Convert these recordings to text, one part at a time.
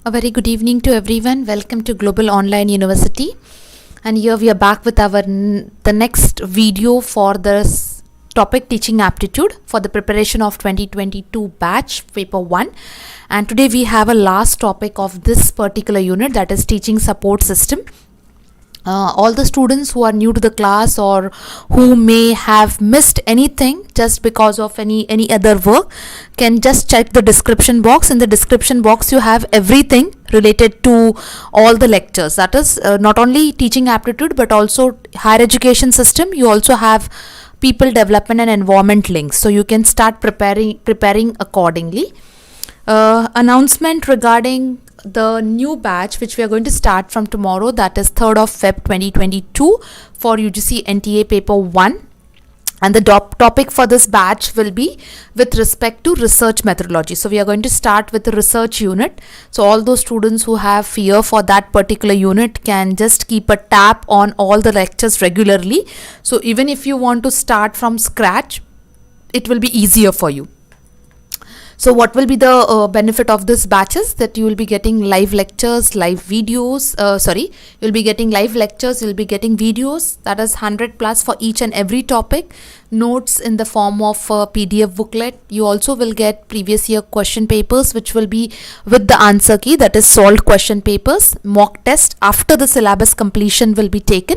A very good evening to everyone. Welcome to Global Online University. And here we are back with the next video for this topic teaching aptitude for the preparation of 2022 batch paper 1. And today we have a last topic of this particular unit, that is teaching support system. All the students who are new to the class or who may have missed anything just because of any other work can just check the description box. In the description box you have everything related to all the lectures, that is not only teaching aptitude but also higher education system. You also have people development and environment links, so you can start preparing accordingly. Announcement regarding the new batch which we are going to start from tomorrow, that is 3rd of Feb 2022 for UGC NTA paper 1, and the topic for this batch will be with respect to research methodology. So we are going to start with the research unit. So all those students who have fear for that particular unit can just keep a tab on all the lectures regularly. So even if you want to start from scratch, it will be easier for you. So what will be the benefit of this batches? That you will be getting live lectures, live videos, you'll be getting live lectures, you'll be getting videos, that is 100 plus for each and every topic, notes in the form of PDF booklet. You also will get previous year question papers which will be with the answer key, that is solved question papers. Mock test after the syllabus completion will be taken.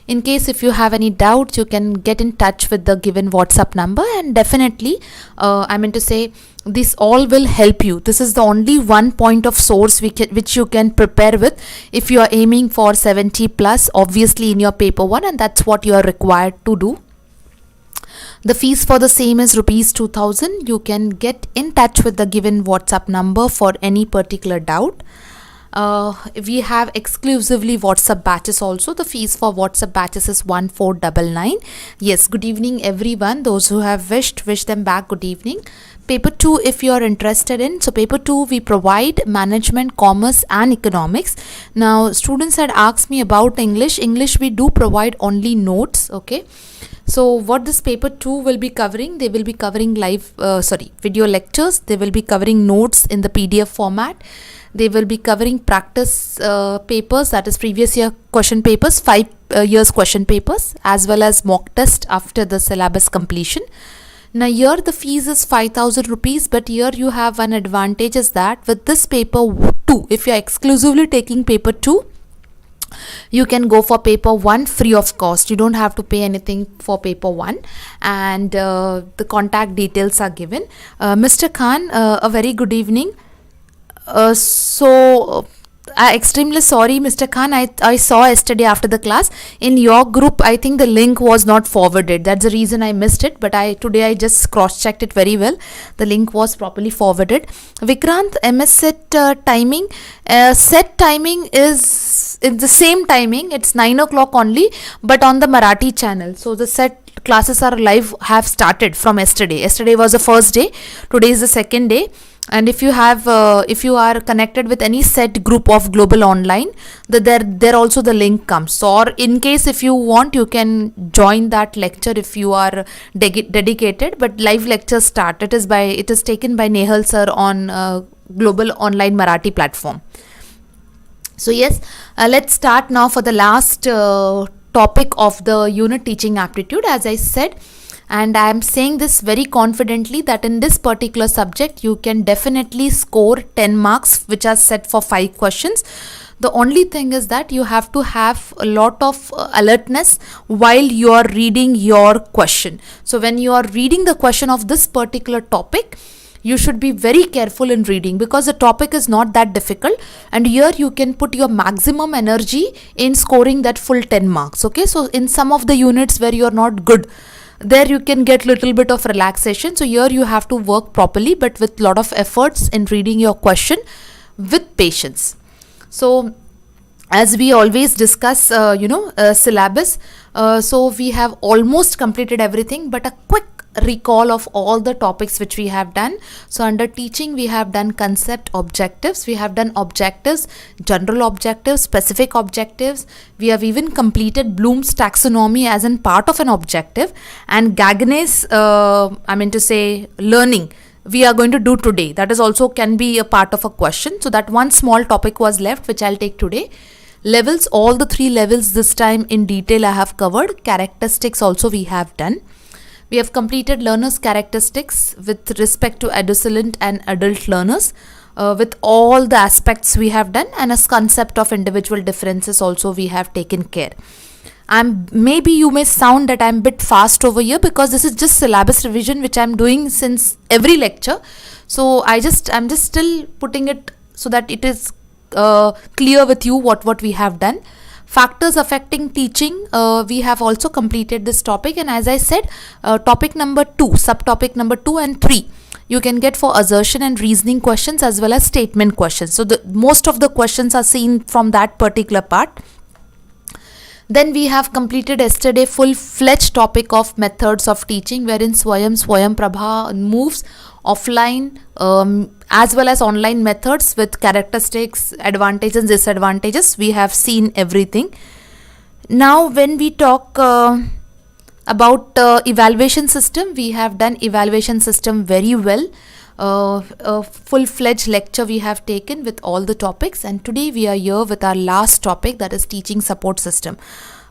In case if you have any doubts, you can get in touch with the given WhatsApp number, and definitely this all will help you. This is the only one point of source which you can prepare with if you are aiming for 70 plus obviously in your paper 1, and that's what you are required to do. The fees for the same is rupees 2000. You can get in touch with the given WhatsApp number for any particular doubt. We have exclusively WhatsApp batches also. The fees for WhatsApp batches is 1499. Yes, good evening everyone. Those who have wish them back good evening. Paper 2 if you are interested in. So paper 2 we provide management, commerce and economics. Now students had asked me about English. English we do provide only notes. Okay. So what this paper 2 will be covering, they will be covering video lectures. They will be covering notes in the PDF format. They will be covering practice papers, that is previous year question papers, 5 years question papers, as well as mock test after the syllabus completion. Now here the fees is 5,000 rupees, but here you have an advantage is that with this paper 2, if you are exclusively taking paper 2, you can go for paper 1 free of cost. You don't have to pay anything for paper 1, and the contact details are given. Mr. Khan, a very good evening. Extremely sorry Mr. Khan, I saw yesterday after the class in your group I think the link was not forwarded. That's the reason I missed it, but today I just cross-checked it very well. The link was properly forwarded. Vikrant, MHSET timing, set timing is in the same timing. It's 9 o'clock only, but on the Marathi channel. So the set classes are live, have started from yesterday. Yesterday was the first day, today is the second day. And if you are connected with any set group of Global Online, there also the link comes. So, or in case if you want, you can join that lecture if you are dedicated. But live lecture start. It is taken by Nehal sir on Global Online Marathi platform. So yes, let's start now for the last topic of the unit teaching aptitude. As I said, and I am saying this very confidently that in this particular subject you can definitely score 10 marks which are set for 5 questions. The only thing is that you have to have a lot of alertness while you are reading your question. So when you are reading the question of this particular topic, you should be very careful in reading because the topic is not that difficult, and here you can put your maximum energy in scoring that full 10 marks. Okay, so in some of the units where you are not good, there you can get little bit of relaxation. So here you have to work properly but with lot of efforts in reading your question with patience. So as we always discuss syllabus, so we have almost completed everything, but a quick recall of all the topics which we have done. So under teaching we have done concept, objectives, we have done objectives, general objectives, specific objectives. We have even completed Bloom's taxonomy as in part of an objective, and Gagne's learning we are going to do today. That is also can be a part of a question. So that one small topic was left, which I'll take today. Levels, all the 3 levels this time in detail I have covered. Characteristics also we have done. We have completed learners' characteristics with respect to adolescent and adult learners. With all the aspects we have done, and as concept of individual differences also we have taken care. Maybe you may sound that I'm a bit fast over here because this is just syllabus revision which I'm doing since every lecture. So I'm just still putting it so that it is clear with you what we have done. Factors affecting teaching, we have also completed this topic, and as I said, topic number 2, subtopic number 2 and 3 you can get for assertion and reasoning questions as well as statement questions. So most of the questions are seen from that particular part. Then we have completed yesterday full-fledged topic of methods of teaching, wherein Swayam Prabha moves offline as well as online methods with characteristics, advantages and disadvantages. We have seen everything. Now when we talk about evaluation system, we have done evaluation system very well. A full-fledged lecture we have taken with all the topics, and today we are here with our last topic, that is teaching support system.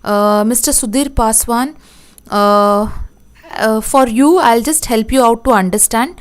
Mr. Sudhir Paswan, for you I'll just help you out to understand.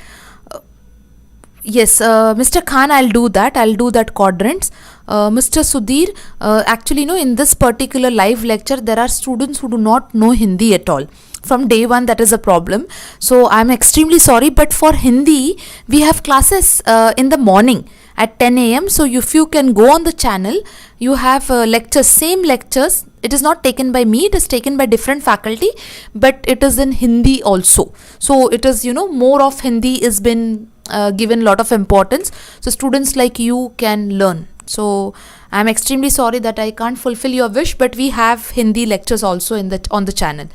Yes, Mr. Khan, I'll do that quadrants. Mr. Sudhir, actually in this particular live lecture there are students who do not know Hindi at all. From day one, that is a problem. So I'm extremely sorry, but for Hindi we have classes in the morning at 10 a.m. So if you can go on the channel, you have lectures, same lectures. It is not taken by me, it is taken by different faculty, but it is in Hindi also. So it is, more of Hindi is been given lot of importance, so students like you can learn. So I'm extremely sorry that I can't fulfill your wish, but we have Hindi lectures also on the channel.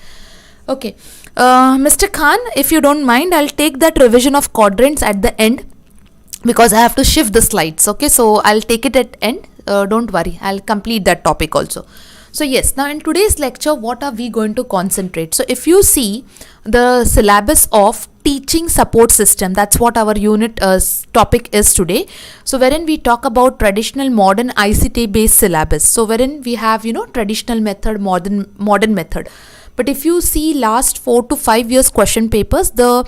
Okay, Mr. Khan, if you don't mind, I'll take that revision of quadrants at the end because I have to shift the slides. Okay, so I'll take it at end. Don't worry, I'll complete that topic also. So yes, now in today's lecture, what are we going to concentrate? So if you see the syllabus of teaching support system, that's what our unit topic is today. So wherein we talk about traditional modern ICT based syllabus. So wherein we have traditional method, modern method. But if you see last 4 to 5 years question papers, the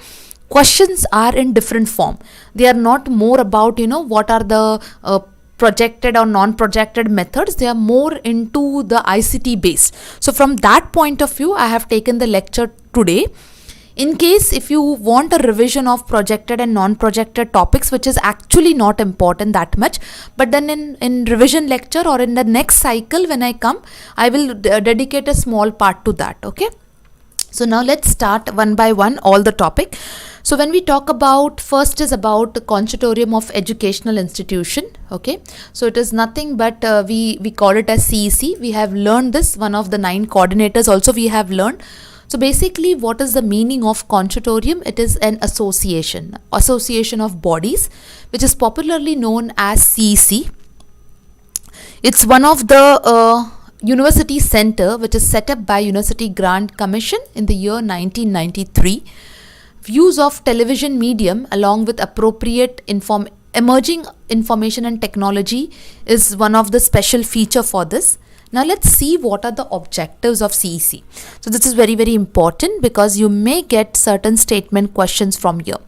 questions are in different form. They are not more about what are the projected or non-projected methods. They are more into the ICT based. So from that point of view, I have taken the lecture today. In case if you want a revision of projected and non-projected topics, which is actually not important that much, but then in revision lecture or in the next cycle when I come, I will dedicate a small part to that. Okay. So now let's start one by one all the topic. So when we talk about, first is about the Consortium of Educational Institution. Okay, so it is nothing but we call it as CEC. We have learned this, one of the 9 coordinators also we have learned. So basically, what is the meaning of Consortium? It is an association of bodies, which is popularly known as CEC. It's one of the university center which is set up by University Grant Commission in the year 1993. Use of television medium along with appropriate emerging information and technology is one of the special feature for this. Now let's see what are the objectives of CEC. So this is very, very important because you may get certain statement questions from here.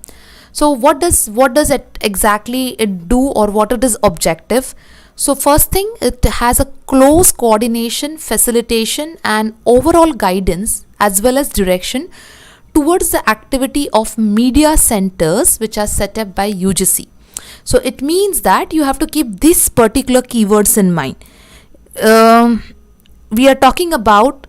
So what does it exactly it do, or what it is objective? So first thing, it has a close coordination, facilitation and overall guidance as well as direction towards the activity of media centers which are set up by UGC. So it means that you have to keep these particular keywords in mind. We are talking about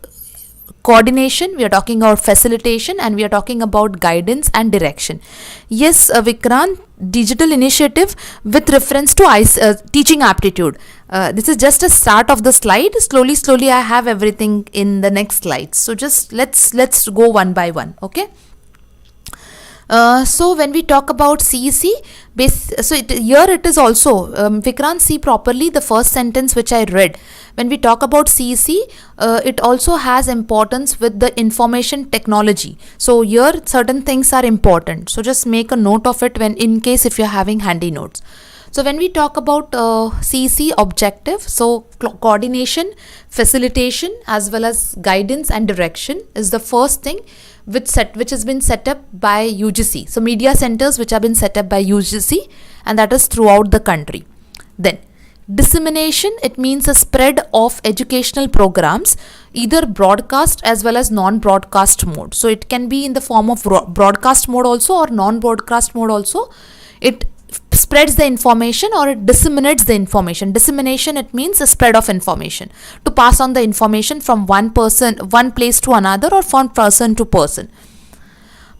coordination, we are talking about facilitation, and we are talking about guidance and direction. Yes, Vikrant, digital initiative with reference to teaching aptitude. This is just a start of the slide. Slowly I have everything in the next slides. So just let's go one by one. Okay. So when we talk about CEC, here it is also, Vikrant, see properly the first sentence which I read. When we talk about CEC, it also has importance with the information technology. So here certain things are important. So just make a note of it when, in case if you're having handy notes. So when we talk about CEC objective, so coordination, facilitation, as well as guidance and direction is the first thing which has been set up by UGC. So media centers which have been set up by UGC, and that is throughout the country. Then dissemination, it means a spread of educational programs, either broadcast as well as non-broadcast mode. So it can be in the form of broadcast mode also or non-broadcast mode also. It spreads the information or it disseminates the information. Dissemination, it means a spread of information, to pass on the information from one place to another, or from person to person.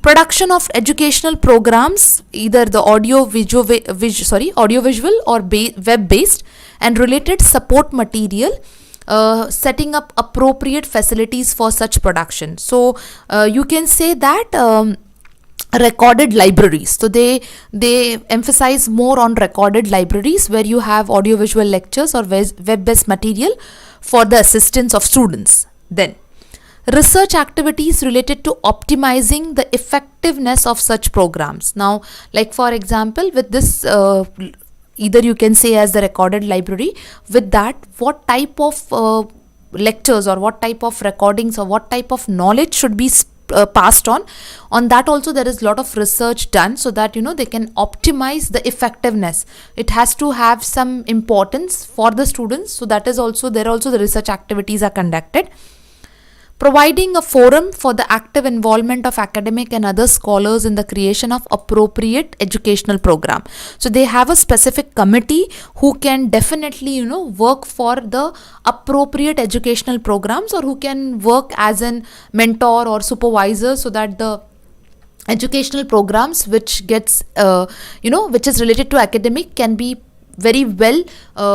Production of educational programs, either the audio visual or web based, and related support material, setting up appropriate facilities for such production. So you can say that recorded libraries. So they emphasize more on recorded libraries where you have audiovisual lectures or web-based material for the assistance of students. Then research activities related to optimizing the effectiveness of such programs. Now, like for example, with this, either you can say as the recorded library, with that what type of lectures or what type of recordings or what type of knowledge should be passed on that also there is a lot of research done, so that they can optimize the effectiveness. It has to have some importance for the students, so that is also there. Also the research activities are conducted. Providing a forum for the active involvement of academic and other scholars in the creation of appropriate educational program. So they have a specific committee who can definitely work for the appropriate educational programs, or who can work as an mentor or supervisor, so that the educational programs which gets which is related to academic can be very well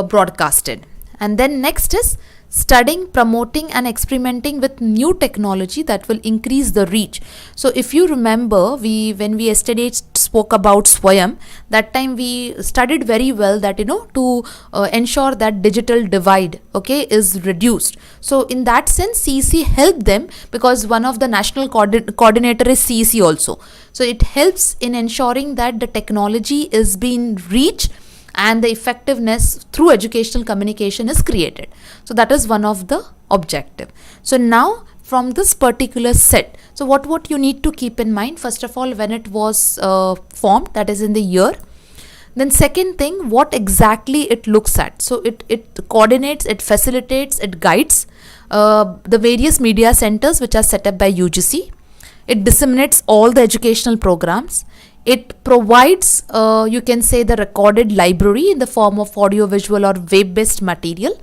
broadcasted. And then next is studying, promoting and experimenting with new technology that will increase the reach. So if you remember, when we yesterday spoke about Swayam, that time we studied very well that to ensure that digital divide is reduced. So in that sense, CEC helped them, because one of the national coordinator is CEC also. So it helps in ensuring that the technology is being reached and the effectiveness through educational communication is created. So that is one of the objective. So now from this particular set, so what you need to keep in mind, first of all, when it was formed, that is in the year. Then second thing, what exactly it looks at. So it coordinates, it facilitates, it guides the various media centers which are set up by UGC. It disseminates all the educational programs. It provides, you can say, the recorded library in the form of audio-visual or web-based material.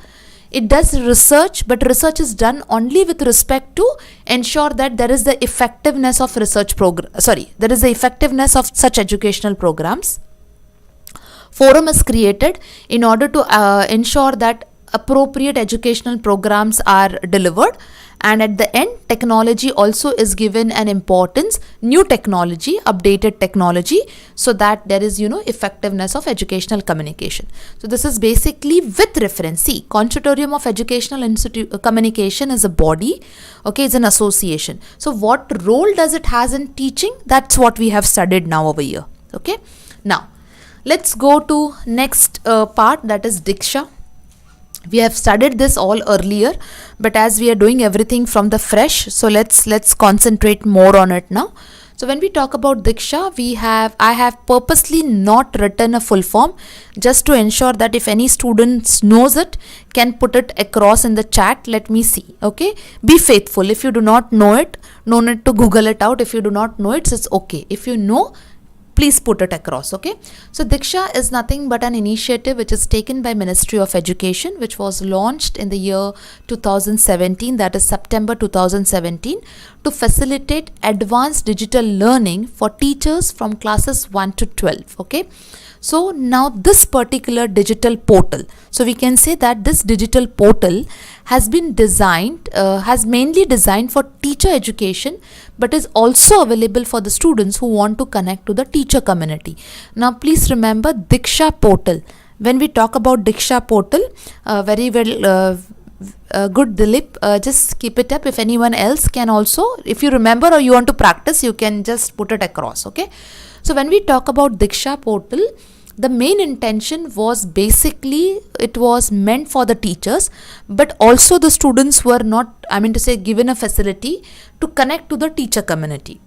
It does research, but research is done only with respect to ensure that there is the effectiveness of there is the effectiveness of such educational programs. Forum is created in order to ensure that appropriate educational programs are delivered. And at the end, technology also is given an importance, new technology, updated technology, so that there is effectiveness of educational communication. So this is basically with reference. See, Consortium of Educational Communication is a body, it's an association. So what role does it has in teaching? That's what we have studied now over here. Now let's go to next part, that is Diksha. We have studied this all earlier, but as we are doing everything from the fresh, so let's concentrate more on it now. So when we talk about Diksha, I have purposely not written a full form, just to ensure that if any students knows it, can put it across in the chat. Let me see. Be faithful. If you do not know it, no need to Google it out. If you do not know it, it's okay. If you know, please put it across. So Diksha is nothing but an initiative which is taken by Ministry of Education, which was launched in the year 2017, that is September 2017, to facilitate advanced digital learning for teachers from classes 1 to 12. So now this particular digital portal, so we can say that this digital portal has been designed, has mainly designed for teacher education, but is also available for the students who want to connect to the teacher community. Now please remember Diksha portal. When we talk about Diksha portal, very well, good Dilip, just keep it up. If anyone else can also, if you remember or you want to practice, you can just put it across, okay? So when we talk about Diksha portal, the main intention was basically it was meant for the teachers, but also the students were not, I mean to say, given a facility to connect to the teacher community.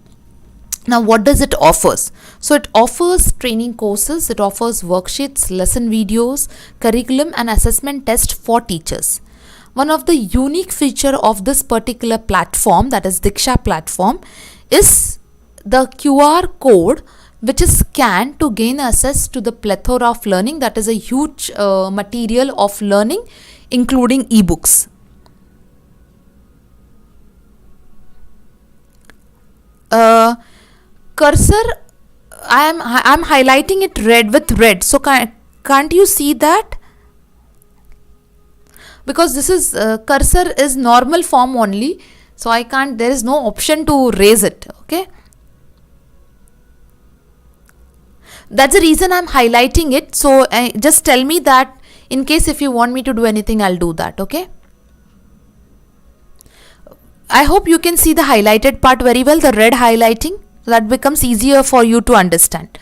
Now what does it offers? So it offers training courses, it offers worksheets, lesson videos, curriculum and assessment test for teachers. One of the unique feature of this particular platform, that is Diksha platform, is the QR code which is scanned to gain access to the plethora of learning, that is a huge material of learning including ebooks. Cursor, I am highlighting it red with red, so can't you see that? Because this is cursor is normal form only, so I can't, there is no option to raise it, okay? That's the reason I'm highlighting it. So just tell me that in case if you want me to do anything, I'll do that, okay? I hope you can see the highlighted part very well, the red highlighting. So that becomes easier for you to understand.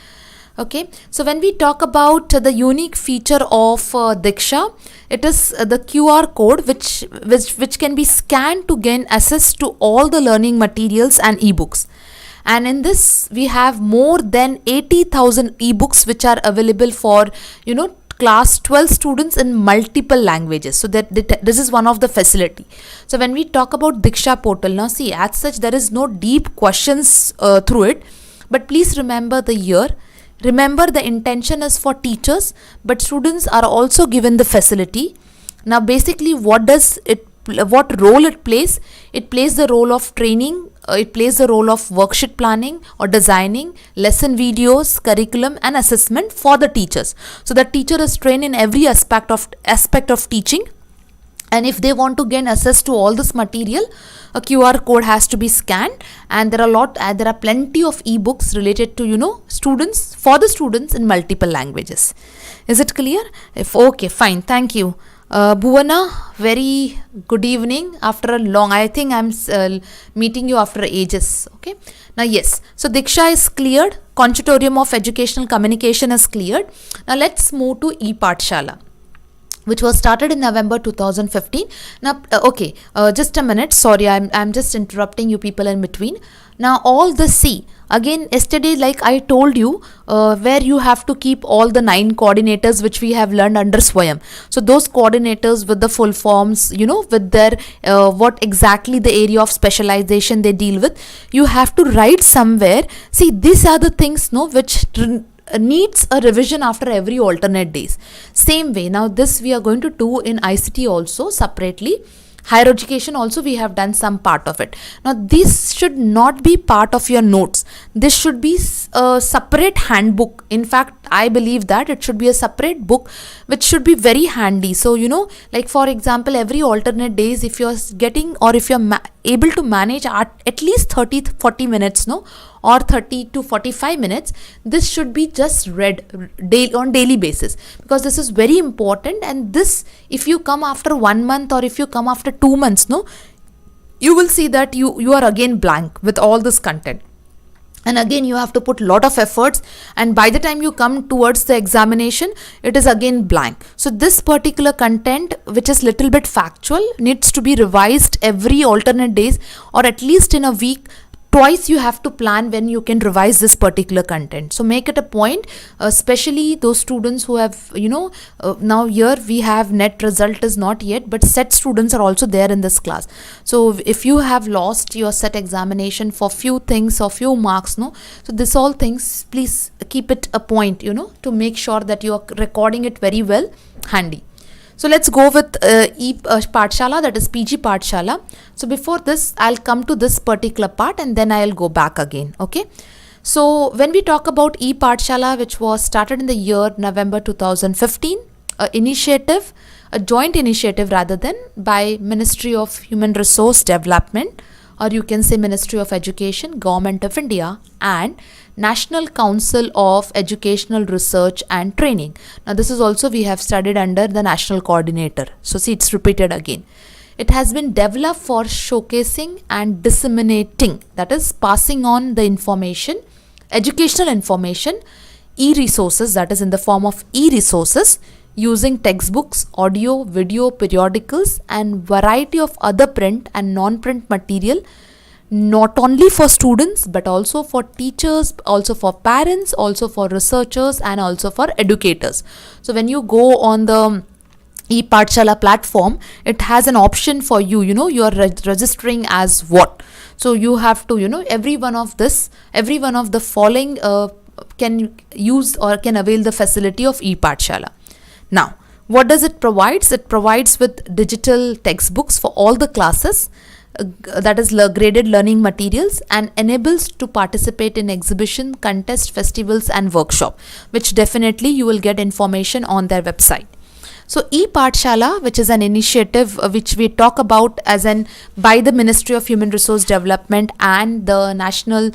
Okay, so when we talk about the unique feature of Diksha, it is the QR code which can be scanned to gain access to all the learning materials and ebooks. And in this we have more than 80,000 ebooks which are available for, you know, class 12 students in multiple languages. So that this is one of the facility. So when we talk about Diksha portal, now see, as such there is no deep questions through it, but please remember the year. Remember the intention is for teachers, but students are also given the facility. Now basically what role it plays? It plays the role of training, it plays the role of worksheet planning or designing, lesson videos, curriculum and assessment for the teachers. So the teacher is trained in every aspect of teaching, and if they want to gain access to all this material, a QR code has to be scanned, and there are plenty of ebooks related to, you know, students, for the students in multiple languages. Is it clear? If okay, fine, thank you. Bhuvana, very good evening. After a long, I think I'm meeting you after ages. Okay. Now yes, so Diksha is cleared. Consortium of Educational Communication is cleared. Now let's move to E-Pathshala, which was started in November 2015. Now, okay, just a minute. Sorry, I'm just interrupting you people in between. Now, all the C, again, yesterday, like I told you, where you have to keep all the 9 coordinators which we have learned under Swayam. So, those coordinators with the full forms, you know, with their, what exactly the area of specialization they deal with, you have to write somewhere. See, these are the things, no, which needs a revision after every alternate days. Same way, now this we are going to do in ICT also separately. Higher education also we have done some part of it. Now this should not be part of your notes. This should be a separate handbook. In fact, I believe that it should be a separate book which should be very handy. So, you know, like for example, every alternate days, if you're getting, or if you're able to manage at least 30-40 minutes, no, or 30 to 45 minutes, this should be just read on daily basis, because this is very important. And this, if you come after 1 month or if you come after 2 months, no, you will see that you are again blank with all this content, and again you have to put lot of efforts, and by the time you come towards the examination, it is again blank. So this particular content, which is little bit factual, needs to be revised every alternate days, or at least in a week. Twice you have to plan when you can revise this particular content. So make it a point, especially those students who have, you know, now here we have net result is not yet, but set students are also there in this class. So if you have lost your set examination for few things or few marks, no, so this all things, please keep it a point, you know, to make sure that you are recording it very well handy. So let's go with E-Pathshala, that is PG Pathshala. So before this, I'll come to this particular part and then I'll go back again. Okay. So when we talk about E-Pathshala, which was started in the year November 2015, a joint initiative rather than by Ministry of Human Resource Development, or you can say Ministry of Education, Government of India, and National Council of Educational Research and Training. Now this is also we have studied under the National Coordinator. So see, it's repeated again. It has been developed for showcasing and disseminating, that is passing on the information, educational information, e-resources, that is in the form of e-resources, using textbooks, audio, video, periodicals and variety of other print and non-print material, not only for students but also for teachers, also for parents, also for researchers and also for educators. So when you go on the E-Pathshala platform, it has an option for you, you are registering as what. So you have to, every one of the following can use or can avail the facility of E-Pathshala. Now, what does it provides? It provides with digital textbooks for all the classes, that is graded learning materials, and enables to participate in exhibition, contest, festivals and workshop, which definitely you will get information on their website. So E-Pathshala, which is an initiative which we talk about as by the Ministry of Human Resource Development and the National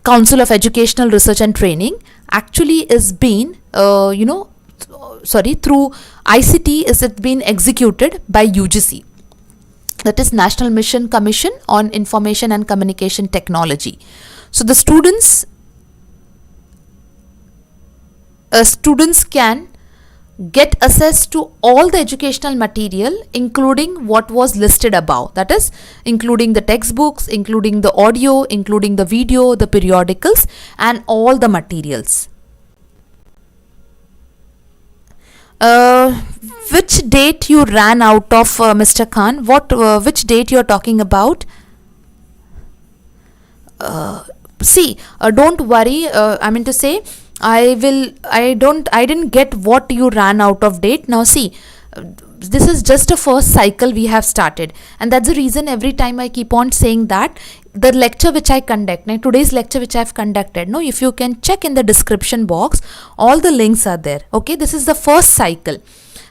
Council of Educational Research and Training, actually is being through ICT is it being executed by UGC, that is National Mission Commission on Information and Communication Technology. So the students can get access to all the educational material, including what was listed above, that is including the textbooks, including the audio, including the video, the periodicals and all the materials. Which date you ran out of, Mr. Khan? Which date you are talking about? Don't worry. I mean to say, I didn't get what you ran out of date. Now see, this is just a first cycle we have started, and that's the reason every time I keep on saying that the lecture which I conduct, now today's lecture which I have conducted, if you can check in the description box, all the links are there. Okay, this is the first cycle.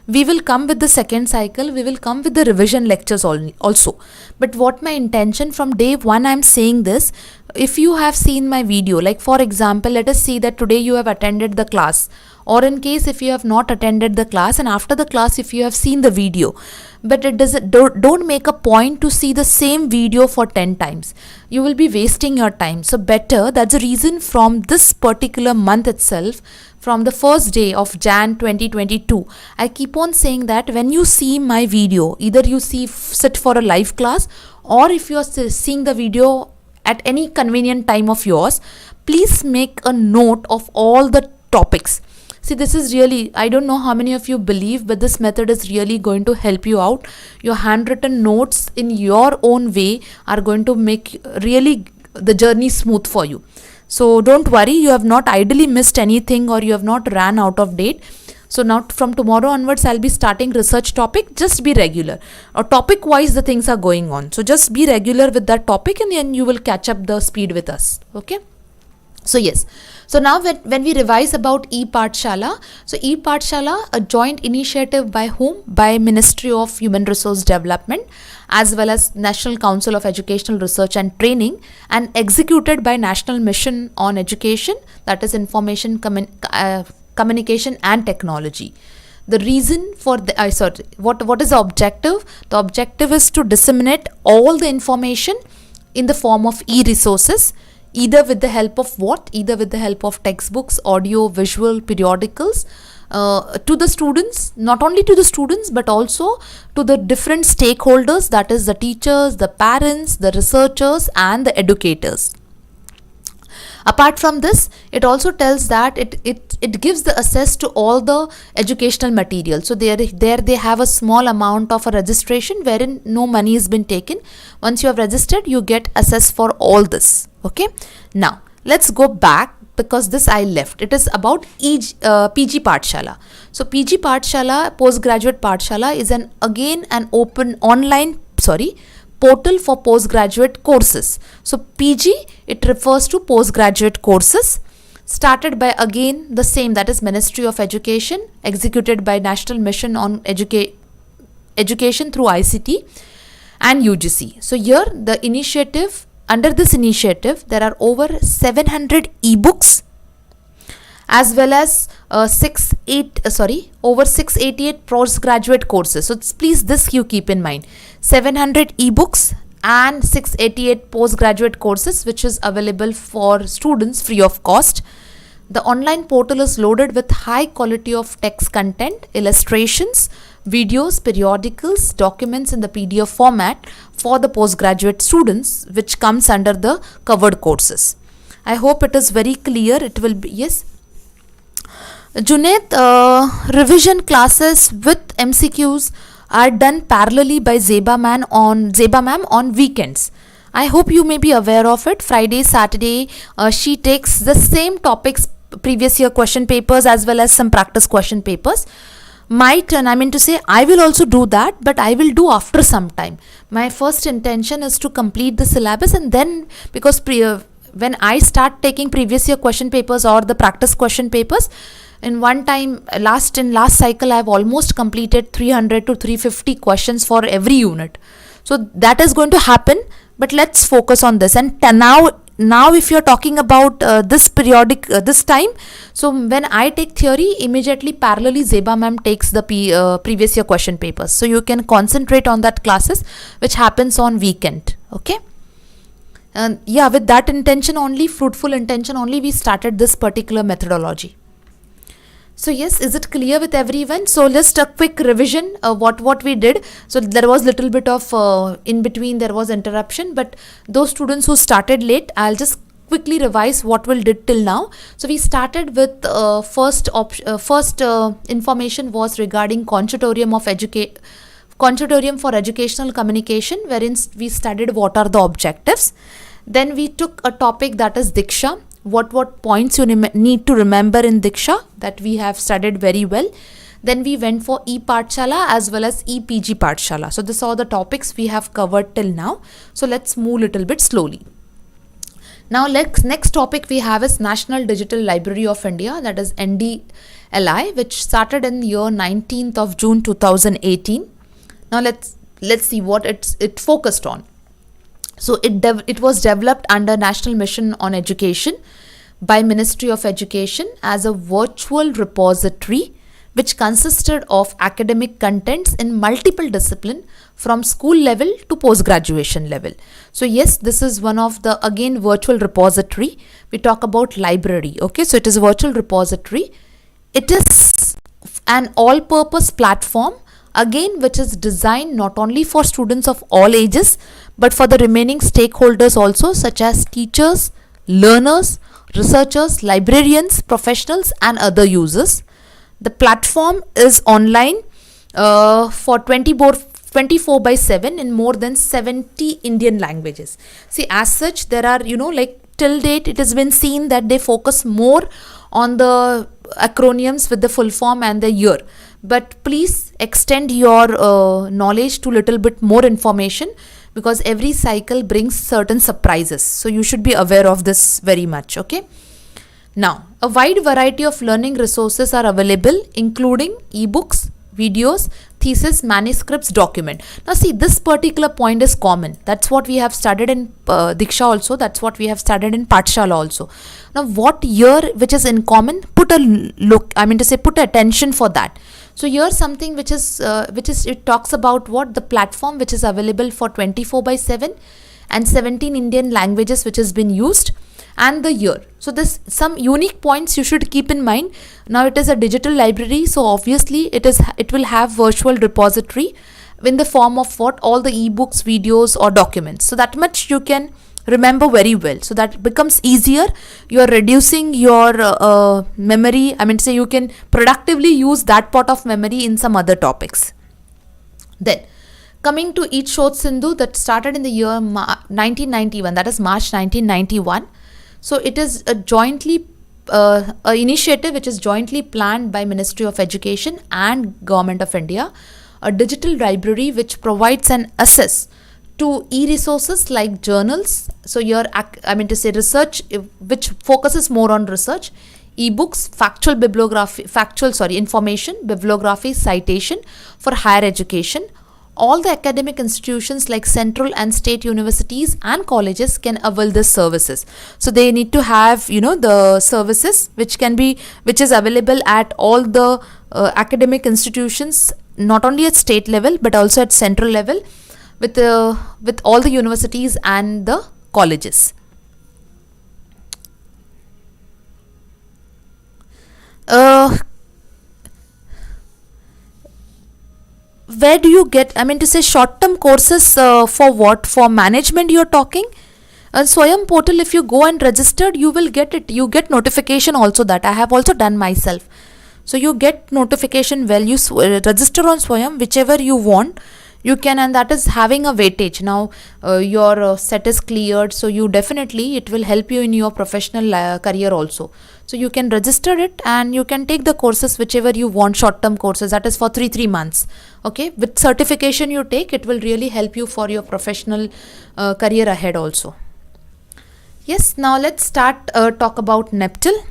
We will come with the second cycle, we will come with the revision lectures also. But what my intention from day one, I'm saying this, if you have seen my video, like for example, let us see that today you have attended the class, or in case if you have not attended the class, and after the class if you have seen the video, but don't make a point to see the same video for 10 times. You will be wasting your time. So better, that's the reason from this particular month itself, from the first day of Jan 2022, I keep on saying that when you see my video, either you sit for a live class, or if you are seeing the video at any convenient time of yours, please make a note of all the topics. See, this is really, I don't know how many of you believe, but this method is really going to help you out. Your handwritten notes in your own way are going to make really the journey smooth for you. So don't worry, you have not idly missed anything, or you have not ran out of date. So now from tomorrow onwards, I'll be starting research topic. Just be regular, or topic wise the things are going on. So just be regular with that topic, and then you will catch up the speed with us. Okay. So yes. So now when we revise about E-Pathshala, so E-Pathshala, a joint initiative by whom? By Ministry of Human Resource Development as well as National Council of Educational Research and Training, and executed by National Mission on Education, that is Information Communication and Technology. The reason for what is the objective? The objective is to disseminate all the information in the form of e-resources, either with the help of what? Either with the help of textbooks, audio, visual, periodicals, to the students, not only to the students but also to the different stakeholders, that is the teachers, the parents, the researchers and the educators. Apart from this, it also tells that it gives the access to all the educational material. So there they have a small amount of a registration wherein no money has been taken. Once you have registered, you get access for all this. Okay. Now let's go back, because this I left. It is about PG Pathshala. So PG Pathshala, postgraduate Pathshala, is again an open online portal for postgraduate courses. So PG, it refers to postgraduate courses, started by again the same, that is Ministry of Education, executed by National Mission on Education through ICT and UGC. So here the initiative, under this initiative, there are over 700 ebooks as well as over 688 postgraduate courses. So please, this you keep in mind, 700 ebooks and 688 postgraduate courses which is available for students free of cost. The online portal is loaded with high quality of text content, illustrations, videos, periodicals, documents in the PDF format for the postgraduate students, which comes under the covered courses. I hope it is very clear. It will be, yes. Junaid, revision classes with MCQs are done parallelly by Zeba ma'am on weekends. I hope you may be aware of it. Friday, Saturday, she takes the same topics, previous year question papers as well as some practice question papers. My turn, I mean to say, I will also do that, but I will do after some time. My first intention is to complete the syllabus, and then because when I start taking previous year question papers or the practice question papers, in one time, last cycle, I have almost completed 300 to 350 questions for every unit. So that is going to happen, but let's focus on this. And now if you're talking about this periodic, this time, so when I take theory, immediately parallelly Zeba ma'am takes the previous year question papers. So you can concentrate on that classes which happens on weekend. Okay. Yeah, with that intention only, fruitful intention only, we started this particular methodology. So yes, is it clear with everyone? So just a quick revision of what we did. So there was little bit of in between there was interruption, but those students who started late, I'll just quickly revise what we did till now. So we started with first information was regarding Consortium for Educational Communication, wherein we studied what are the objectives. Then we took a topic that is Diksha. What points you need to remember in Diksha, that we have studied very well. Then we went for E-Pathshala as well as E-PG Pathshala. So these are the topics we have covered till now. So let's move a little bit slowly. Now next topic we have is National Digital Library of India, that is NDLI, which started in the year 19th of June 2018. Now let's see what it focused on. So it was developed under National Mission on Education by Ministry of Education as a virtual repository which consisted of academic contents in multiple disciplines from school level to post-graduation level. So yes, this is one of the, again, virtual repository. We talk about library. Okay, so it is a virtual repository. It is an all-purpose platform, again, which is designed not only for students of all ages, but for the remaining stakeholders also, such as teachers, learners, researchers, librarians, professionals, and other users. The platform is online for 24/7 in more than 70 Indian languages. See, as such, there are, till date, it has been seen that they focus more on the acronyms with the full form and the year. But please extend your knowledge to little bit more information, because every cycle brings certain surprises. So you should be aware of this very much. Okay. Now, a wide variety of learning resources are available, including ebooks, videos, thesis, manuscripts, document. Now see, this particular point is common. That's what we have studied in Diksha also. That's what we have studied in Pathshala also. Now what here which is in common, put attention for that. So here something which is it talks about what the platform which is available for 24/7 and 17 Indian languages which has been used, and the year. So this some unique points you should keep in mind. Now it is a digital library, so obviously it will have virtual repository in the form of what, all the ebooks, videos or documents. So that much you can remember very well. So that becomes easier. You are reducing your memory. Say you can productively use that part of memory in some other topics. Then coming to Eat Shod Sindhu, that started in the year 1991, that is March 1991. So it is a jointly a initiative which is jointly planned by Ministry of Education and Government of India, a digital library which provides an access to e-resources like journals. So your research which focuses more on research, ebooks, information, bibliography, citation for higher education. All the academic institutions like central and state universities and colleges can avail this services. So they need to have the services which is available at all the academic institutions, not only at state level but also at central level with all the universities and the colleges. Where do you get, short-term courses for what? For management you're talking? Swayam portal, if you go and registered, you will get it. You get notification also, that I have also done myself. So you get notification when you register on Swayam, whichever you want. You can, and that is having a weightage. Now your set is cleared, so you definitely, it will help you in your professional career also. So you can register it and you can take the courses whichever you want, short-term courses, that is for 3 months. Okay, with certification you take, it will really help you for your professional career ahead also. Yes, now let's start talk about NPTEL.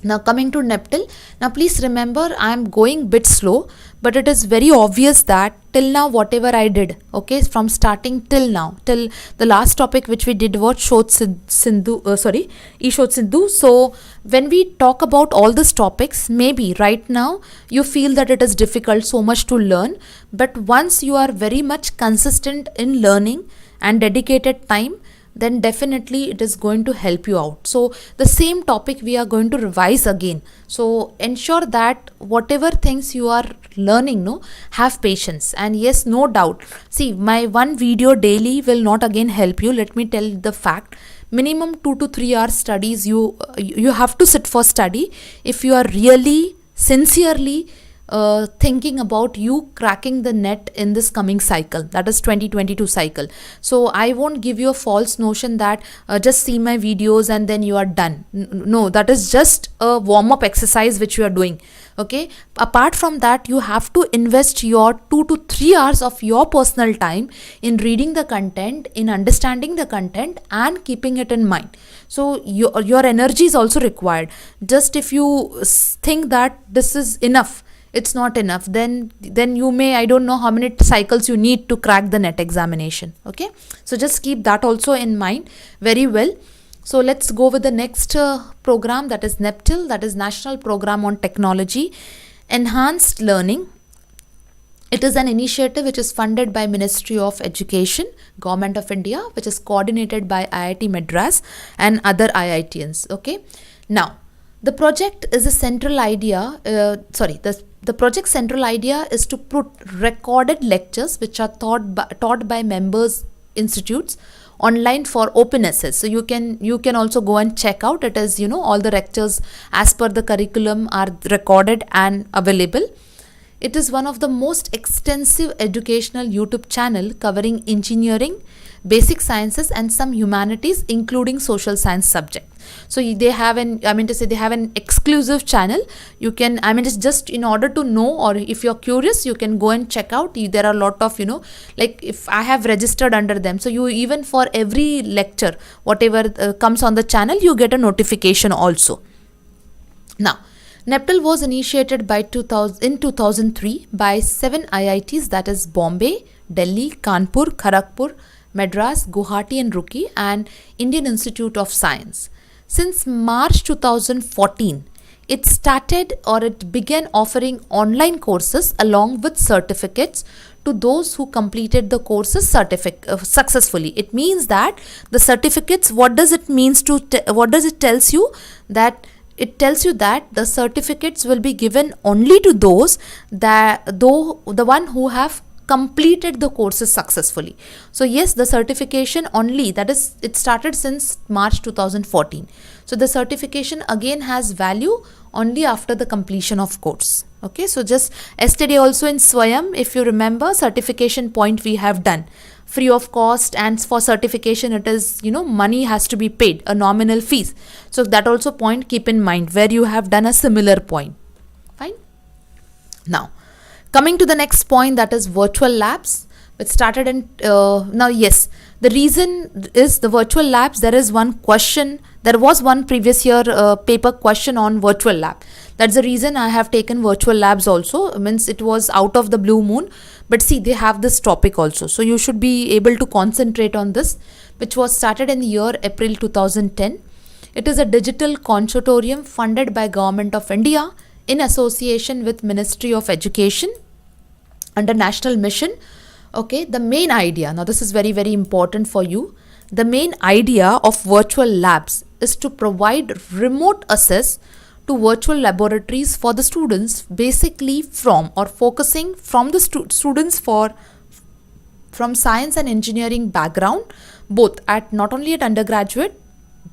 Now coming to NPTEL, now please remember I am going bit slow, but it is very obvious that till now whatever I did, okay, from starting till now, till the last topic which we did was E-Sindhu. So when we talk about all these topics, maybe right now you feel that it is difficult so much to learn, but once you are very much consistent in learning and dedicated time, then definitely it is going to help you out. So the same topic we are going to revise again. So ensure that whatever things you are learning, have patience. And yes, no doubt, see, my one video daily will not again help you. Let me tell the fact. Minimum 2 to 3 hours studies you have to sit for study if you are really sincerely thinking about you cracking the net in this coming cycle, that is 2022 cycle. So I won't give you a false notion that just see my videos and then you are done. No, that is just a warm-up exercise which you are doing. Okay, apart from that, you have to invest your 2 to 3 hours of your personal time in reading the content, in understanding the content and keeping it in mind. So your energy is also required. Just if you think that this is enough, it's not enough, then you may, I don't know how many cycles you need to crack the NET examination. Okay, so just keep that also in mind very well. So let's go with the next program, that is NPTEL, that is National Program on Technology Enhanced Learning. It is an initiative which is funded by Ministry of Education, Government of India, which is coordinated by IIT Madras and other IITians. Okay, now the project is a central idea, the project's central idea is to put recorded lectures which are taught by members institutes online for open access. So you can also go and check out. It is, all the lectures as per the curriculum are recorded and available. It is one of the most extensive educational YouTube channel covering engineering, basic sciences and some humanities, including social science subject. So they have they have an exclusive channel. You can, it's just in order to know, or if you're curious, you can go and check out. There are a lot of, like if I have registered under them. So you, even for every lecture, whatever comes on the channel, you get a notification also. Now, NPTEL was initiated in 2003 by 7 IITs, that is Bombay, Delhi, Kanpur, Kharagpur, Madras, Guwahati and Roorkee, and Indian Institute of Science. Since March 2014, it began offering online courses along with certificates to those who completed the courses successfully. It means that the certificates, what does it tells you? That it tells you that the certificates will be given only to those the one who have completed the courses successfully. So yes, the certification only, that is, it started since March 2014. So the certification again has value only after the completion of course. Okay, so just yesterday also in Swayam, if you remember, certification point we have done free of cost, and for certification it is, money has to be paid, a nominal fees. So that also point keep in mind where you have done a similar point. Fine. Now, coming to the next point, that is virtual labs. which started in now yes, the reason is the virtual labs. There was one previous year paper question on virtual lab. That's the reason I have taken virtual labs also. Means it was out of the blue moon, but see, they have this topic also, so you should be able to concentrate on this, which was started in the year April 2010. It is a digital consortium funded by Government of India in association with Ministry of Education under National Mission. Okay, the main idea, now this is very, very important for you. The main idea of virtual labs is to provide remote access to virtual laboratories for the students, basically focusing from the students from science and engineering background, both at not only at undergraduate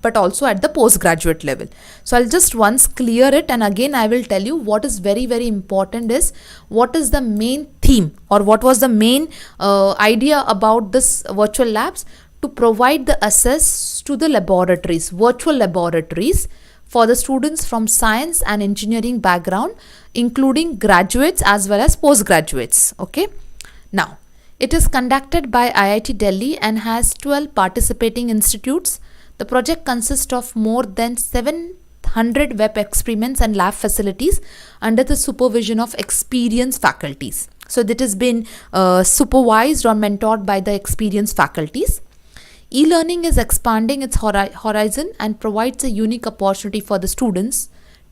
but also at the postgraduate level. So I'll just once clear it, and again I will tell you what is very, very important is what is the main theme or what was the main idea about this virtual labs: to provide the access to the laboratories, virtual laboratories, for the students from science and engineering background, including graduates as well as postgraduates. Okay, now it is conducted by IIT Delhi and has 12 participating institutes. The project consists of more than 700 web experiments and lab facilities under the supervision of experienced faculties. So that has been supervised or mentored by the experienced faculties. E-learning is expanding its horizon and provides a unique opportunity for the students,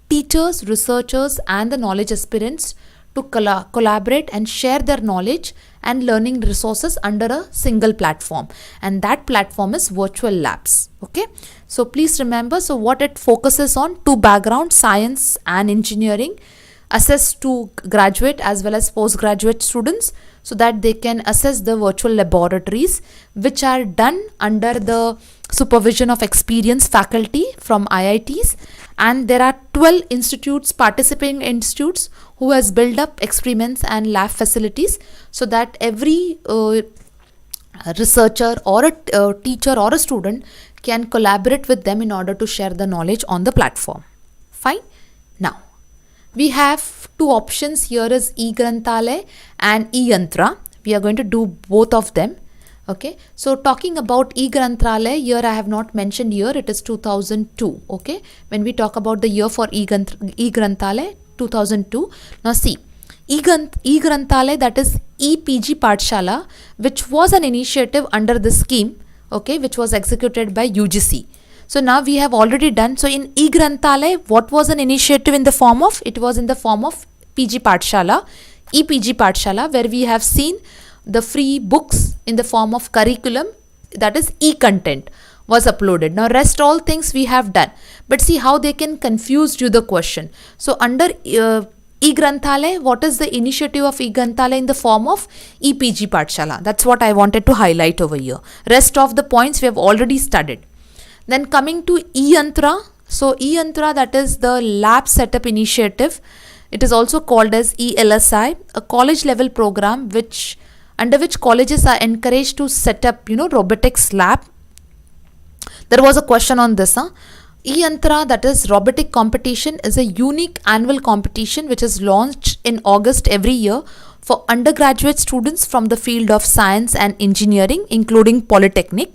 teachers, researchers, and the knowledge aspirants to collaborate and share their knowledge and learning resources under a single platform, and that platform is virtual labs. Okay, so please remember, so what it focuses on: two background, science and engineering, assess to graduate as well as postgraduate students, so that they can assess the virtual laboratories, which are done under the supervision of experienced faculty from IITs. And there are 12 institutes, participating institutes, who has built up experiments and lab facilities, so that every researcher or a teacher or a student can collaborate with them in order to share the knowledge on the platform. Fine. Now we have two options here, is e-Granthalaya and e-Yantra. We are going to do both of them. Okay, so talking about e-Granthalaya, here I have not mentioned here, it is 2002. Okay, when we talk about the year for e-Granthalaya, 2002. Now see, e-Granthalaya, that is E-Pathshala, which was an initiative under this scheme, okay, which was executed by UGC. So now we have already done. So in e-Granthalaya, what was an initiative in the form of? It was in the form of Pathshala, E-Pathshala, where we have seen the free books in the form of curriculum, that is e-content, was uploaded. Now rest all things we have done, but see how they can confuse you the question. So under e-Granthalaya, what is the initiative of e-Granthalaya in the form of Pathshala? That's what I wanted to highlight over here. Rest of the points we have already studied. Then coming to e-Yantra, so e-Yantra, that is the lab setup initiative. It is also called as ELSI, a college level program under which colleges are encouraged to set up, robotics lab. There was a question on this. E-Yantra, that is robotic competition, is a unique annual competition which is launched in August every year for undergraduate students from the field of science and engineering, including polytechnic.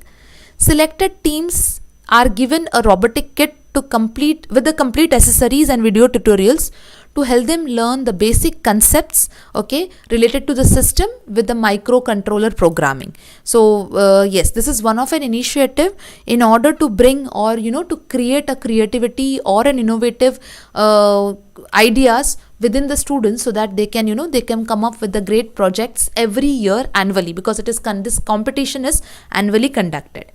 Selected teams are given a robotic kit to complete with the complete accessories and video tutorials to help them learn the basic concepts, okay, related to the system with the microcontroller programming. So yes, this is one of an initiative in order to bring or to create a creativity or an innovative ideas within the students, so that they can they can come up with the great projects every year annually, because it is this competition is annually conducted.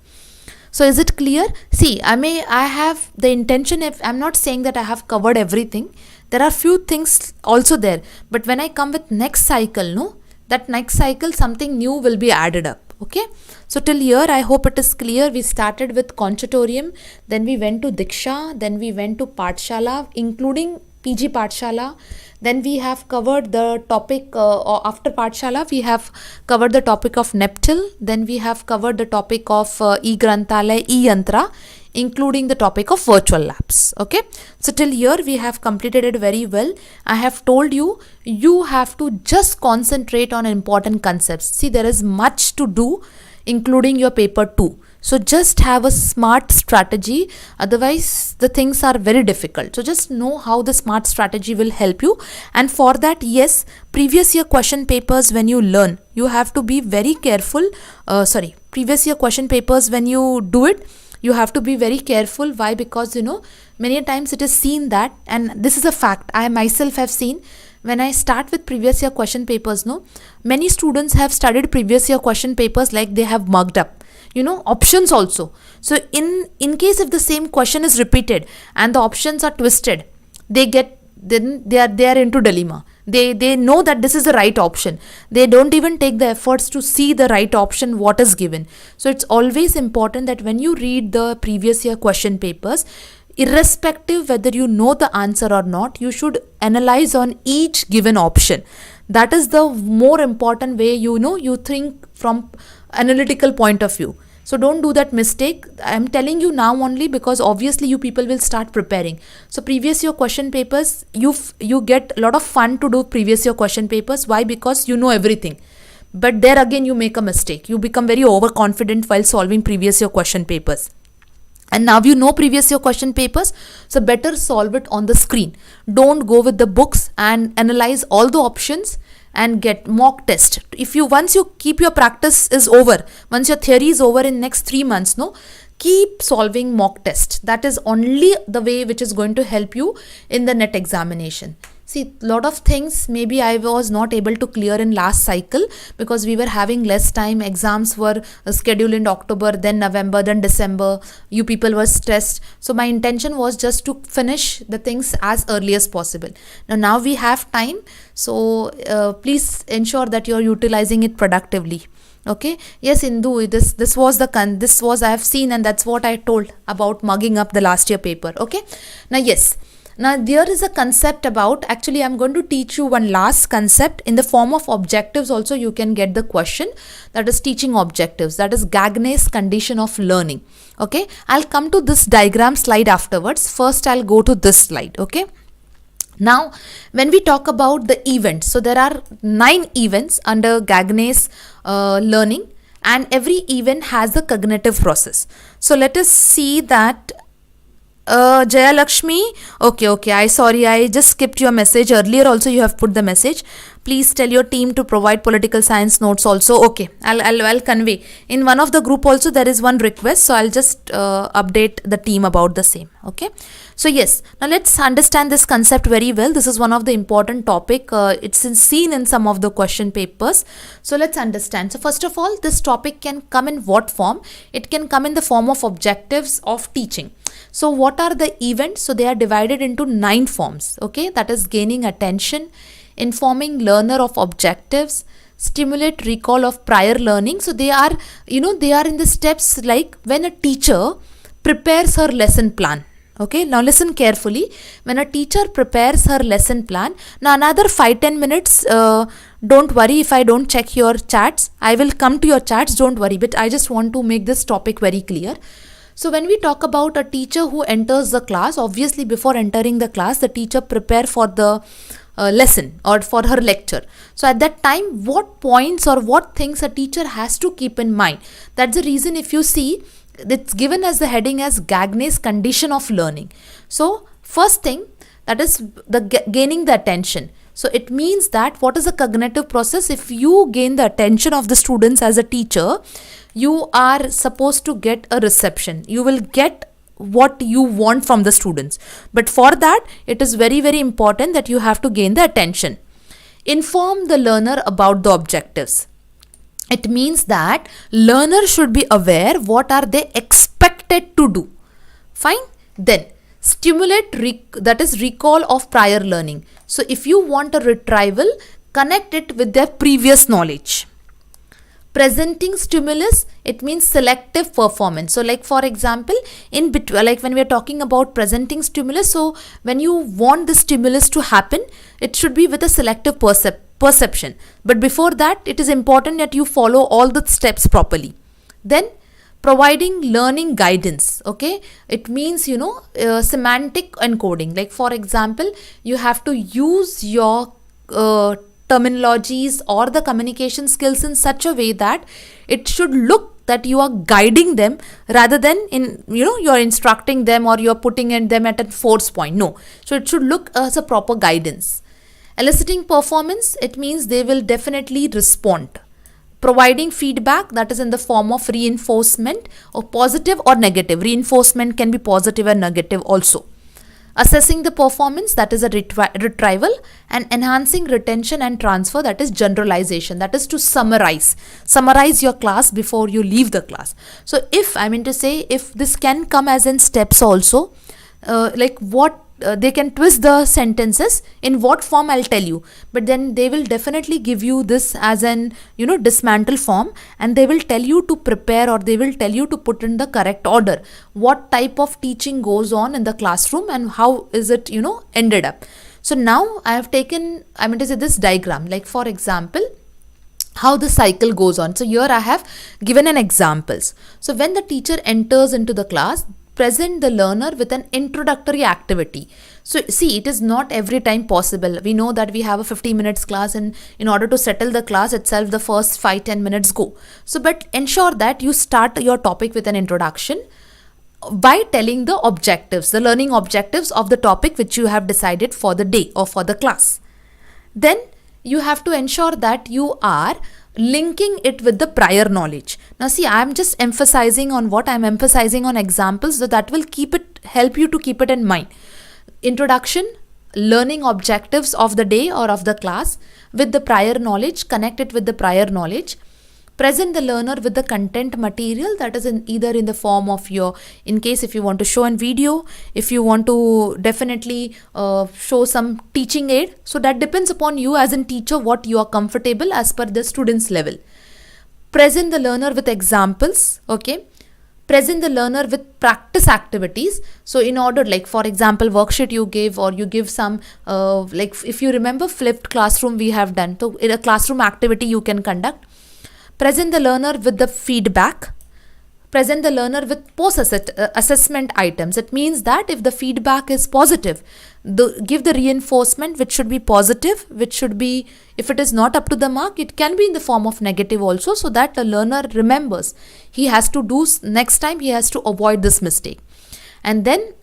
So is it clear? See, I have the intention, if I'm not saying that I have covered everything, there are few things also there, but when I come with next cycle, that next cycle something new will be added up. Okay, so till here I hope it is clear. We started with Consortium, then we went to Diksha, then we went to Pathshala, including Pathshala. Then we have covered the topic after Pathshala, we have covered the topic of NPTEL. Then we have covered the topic of e-Granthalaya, e-Yantra, including the topic of virtual labs. Okay, so till here we have completed it very well. I have told you, you have to just concentrate on important concepts. See, there is much to do, including your paper 2. So just have a smart strategy, otherwise the things are very difficult. So just know how the smart strategy will help you, and for that, yes, previous year question papers, when you learn, you have to be very careful. Previous year question papers, when you do it, you have to be very careful. Why? Because many times it is seen that, and this is a fact, I myself have seen, when I start with previous year question papers, many students have studied previous year question papers like they have mugged up options also. So in case if the same question is repeated and the options are twisted, they are into dilemma. They know that this is the right option. They don't even take the efforts to see the right option what is given. So it's always important that when you read the previous year question papers, irrespective whether you know the answer or not, you should analyze on each given option. That is the more important way you think from analytical point of view. So don't do that mistake. I am telling you now only because obviously you people will start preparing. So previous year question papers, you get a lot of fun to do previous year question papers. Why? Because you know everything. But there again you make a mistake. You become very overconfident while solving previous year question papers. And now you know previous year question papers, so better solve it on the screen. Don't go with the books and analyze all the options and get mock test. Once you keep your practice is over, once your theory is over in next 3 months, keep solving mock test. That is only the way which is going to help you in the net examination. See, lot of things maybe I was not able to clear in last cycle because we were having less time. Exams were scheduled in October, then November, then December. You people were stressed. So my intention was just to finish the things as early as possible. Now we have time. So please ensure that you are utilizing it productively. Okay. Yes, Indu, this was I have seen, and that's what I told about mugging up the last year paper. Okay. Now there is a concept about, actually I'm going to teach you one last concept in the form of objectives also. You can get the question, that is teaching objectives, that is Gagne's condition of learning. Okay, I'll come to this diagram slide afterwards. First I'll go to this slide. Okay, now when we talk about the events, so there are 9 events under Gagne's learning, and every event has a cognitive process. So let us see that. Jaya Lakshmi, okay, I just skipped your message. Earlier also you have put the message. Please tell your team to provide political science notes also. Okay, I'll convey. In one of the group also there is one request, so I'll just update the team about the same. Okay, so yes, now let's understand this concept very well. This is one of the important topic. It's seen in some of the question papers. So let's understand. So first of all, this topic can come in what form? It can come in the form of objectives of teaching. So what are the events? So they are divided into 9 forms. Okay, that is gaining attention, informing learner of objectives, stimulate recall of prior learning. So they are in the steps like when a teacher prepares her lesson plan. Okay, now listen carefully. When a teacher prepares her lesson plan, now another 5-10 minutes, don't worry if I don't check your chats. I will come to your chats, don't worry, but I just want to make this topic very clear. So when we talk about a teacher who enters the class, obviously before entering the class, the teacher prepare for the lesson or for her lecture. So at that time, what points or what things a teacher has to keep in mind? That's the reason if you see, it's given as the heading as Gagne's condition of learning. So first thing, that is the gaining the attention. So it means that what is a cognitive process? If you gain the attention of the students as a teacher, you are supposed to get a reception. You will get what you want from the students. But for that, it is very, very important that you have to gain the attention. Inform the learner about the objectives. It means that learner should be aware what are they expected to do. Fine. Then stimulate that is recall of prior learning. So if you want a retrieval, connect it with their previous knowledge. Presenting stimulus, it means selective performance. So like for example, in between, like when we are talking about presenting stimulus, so when you want the stimulus to happen, it should be with a selective perception. But before that, it is important that you follow all the steps properly. Then Providing learning guidance, okay? It means, semantic encoding. Like for example, you have to use your terminologies or the communication skills in such a way that it should look that you are guiding them rather than you're instructing them or you're putting them at a force point. No. So it should look as a proper guidance. Eliciting performance, it means they will definitely respond. Providing feedback, that is in the form of reinforcement, or positive or negative. Reinforcement can be positive and negative also. Assessing the performance, that is a retrieval, and enhancing retention and transfer, that is generalization, that is to summarize your class before you leave the class. So if this can come as in steps also, they can twist the sentences in what form I'll tell you, but then they will definitely give you this as an dismantle form, and they will tell you to prepare, or they will tell you to put in the correct order what type of teaching goes on in the classroom and how is it ended up. So now I have taken this diagram, like for example how the cycle goes on. So here I have given an examples. So when the teacher enters into the class, present the learner with an introductory activity. So see, it is not every time possible. We know that we have a 50 minutes class, and in order to settle the class itself, the first 5-10 minutes go. So but ensure that you start your topic with an introduction by telling the objectives, the learning objectives of the topic which you have decided for the day or for the class. Then you have to ensure that you are linking it with the prior knowledge. Now see, I am just emphasizing on what I am emphasizing on examples, so that will help you to keep it in mind. Introduction, learning objectives of the day or of the class with the prior knowledge, connect it with the prior knowledge. Present the learner with the content material, that is either in the form of in case if you want to show a video, if you want to definitely show some teaching aid. So that depends upon you as a teacher, what you are comfortable as per the student's level. Present the learner with examples, okay? Present the learner with practice activities. So in order, like for example, worksheet you give, or you give some, like if you remember flipped classroom we have done. So in a classroom activity you can conduct. Present the learner with the feedback. Present the learner with post-assessment items. It means that if the feedback is positive, give the reinforcement which should be positive, which should be, if it is not up to the mark, it can be in the form of negative also, so that the learner remembers. He has to do, next time he has to avoid this mistake. And then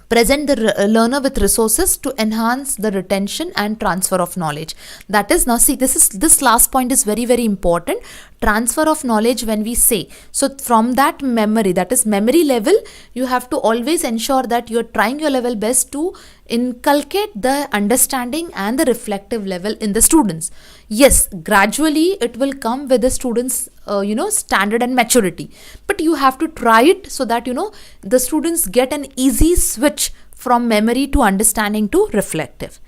present the learner with resources to enhance the retention and transfer of knowledge. That is, now see, this last point is very, very important. Transfer of knowledge when we say. So from that memory, that is memory level, you have to always ensure that you are trying your level best to inculcate the understanding and the reflective level in the students. Yes, gradually it will come with the students standard and maturity, but you have to try it so that the students get an easy switch from memory to understanding to reflective.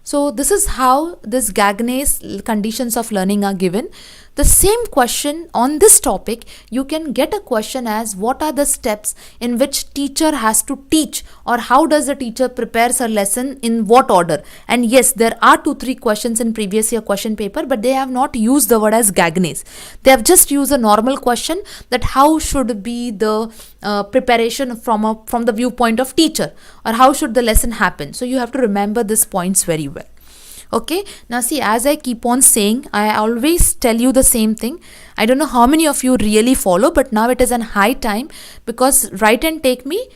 So this is how this Gagne's conditions of learning are given. The same question on this topic, you can get a question as what are the steps in which teacher has to teach, or how does the teacher prepares her lesson, in what order. And yes, there are 2-3 questions in previous year question paper, but they have not used the word as Gagne's. They have just used a normal question, that how should be the preparation from the viewpoint of teacher, or how should the lesson happen. So you have to remember these points very well. Okay, now see, as I keep on saying, I always tell you the same thing. I don't know how many of you really follow, but now it is an high time, because write and take me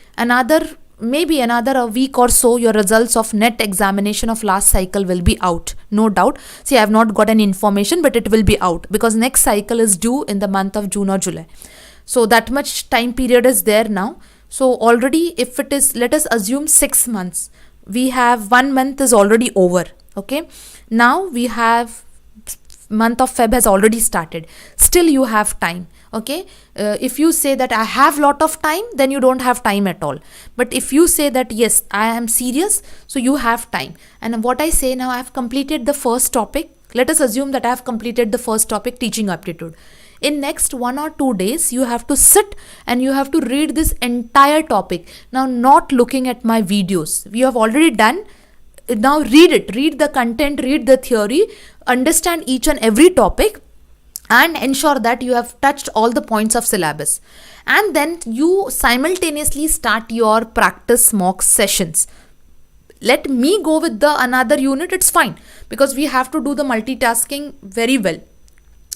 maybe another a week or so, your results of net examination of last cycle will be out, no doubt. See, I have not got any information, but it will be out, because next cycle is due in the month of June or July. So that much time period is there now. So already, if it is, let us assume 6 months, we have 1 month is already over. Okay, now we have month of Feb has already started. Still you have time. Okay, if you say that I have lot of time, then you don't have time at all. But if you say that yes, I am serious, so you have time. And what I say now, I have completed the first topic. Let us assume that I have completed the first topic, teaching aptitude. In next 1 or 2 days, you have to sit and you have to read this entire topic. Now, not looking at my videos. We have already done. Now read it, read the content, read the theory, understand each and every topic, and ensure that you have touched all the points of syllabus, and then you simultaneously start your practice mock sessions. Let me go with the another unit, it's fine, because we have to do the multitasking very well.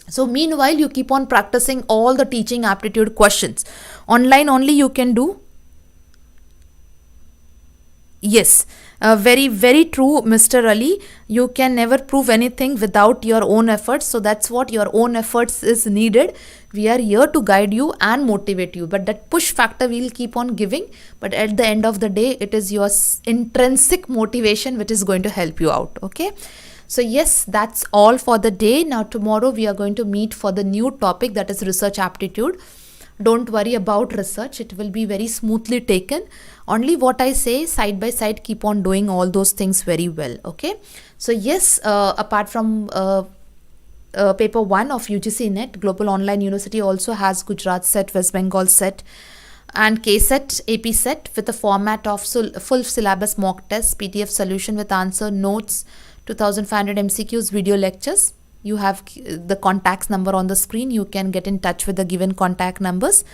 So meanwhile, you keep on practicing all the teaching aptitude questions. Online only you can do. Yes, very, very true, Mr. Ali. You can never prove anything without your own efforts. So that's what your own efforts is needed. We are here to guide you and motivate you. But that push factor we'll keep on giving. But at the end of the day, it is your intrinsic motivation which is going to help you out. Okay. So yes, that's all for the day. Now tomorrow we are going to meet for the new topic, that is research aptitude. Don't worry about research, it will be very smoothly taken. Only what I say, side by side, keep on doing all those things very well. Okay. So yes, apart from paper 1 of UGC NET, Global Online University also has Gujarat SET, West Bengal SET and KSET, APSET with a format of full syllabus mock test, PDF solution with answer, notes, 2500 MCQs, video lectures. You have the contacts number on the screen. You can get in touch with the given contact numbers.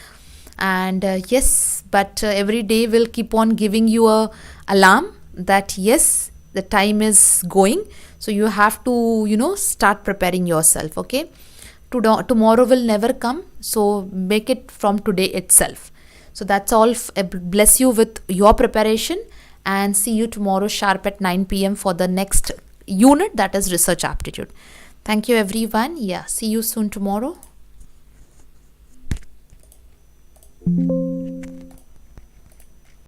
And yes, but every day we'll keep on giving you a alarm that yes, the time is going. So you have to, start preparing yourself. Okay. Tomorrow will never come. So make it from today itself. So that's all. Bless you with your preparation, and see you tomorrow sharp at 9 p.m. for the next unit, that is research aptitude. Thank you everyone. Yeah, see you soon tomorrow.